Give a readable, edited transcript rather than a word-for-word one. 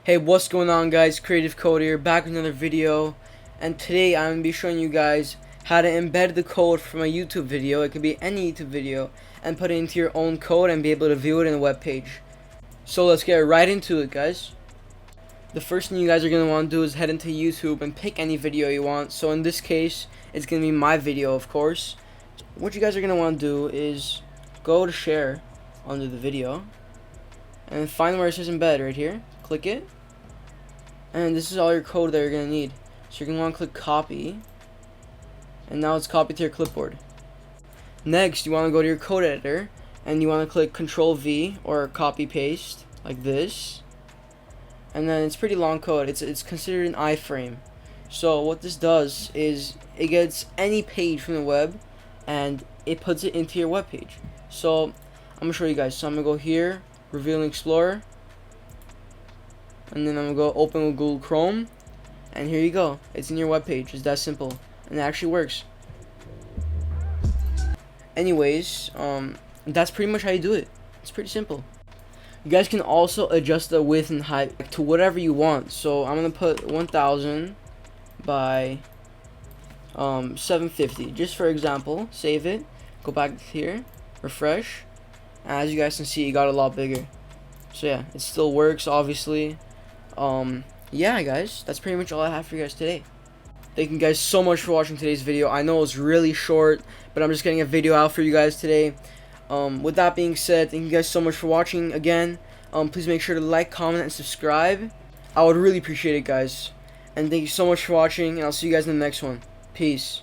Hey, what's going on, guys? CreativeCode here, back with another video, and today I'm going to be showing you guys how to embed the code from a YouTube video. It could be any YouTube video, and put it into your own code and be able to view it in a web page. So let's get right into it, guys. The first thing you guys are going to want to do is head into YouTube and pick any video you want. So in this case, it's going to be my video, of course. What you guys are going to want to do is go to share under the video, and find where it says embed right here. Click it. And this is all your code that you're going to need. So you're going to want to click copy. And now it's copied to your clipboard. Next, you want to go to your code editor. And you want to click Control V or copy paste. Like this. And then it's pretty long code. It's considered an iframe. So what this does is it gets any page from the web. And it puts it into your web page. So I'm going to show you guys. So I'm going to go here. Reveal and Explorer. And then I'm going to go open with Google Chrome. And here you go. It's in your web page. It's that simple. And it actually works. Anyways, that's pretty much how you do it. It's pretty simple. You guys can also adjust the width and height to whatever you want. So I'm going to put 1000 by 750. Just for example. Save it. Go back here. Refresh. And as you guys can see, it got a lot bigger. So yeah, it still works, obviously. Yeah, guys, that's pretty much all I have for you guys today. Thank you guys so much for watching today's video. I know it's really short, but I'm just getting a video out for you guys today. With that being said, thank you guys so much for watching again. Please make sure to like, comment, and subscribe. I would really appreciate it, guys. And thank you so much for watching, and I'll see you guys in the next one. Peace.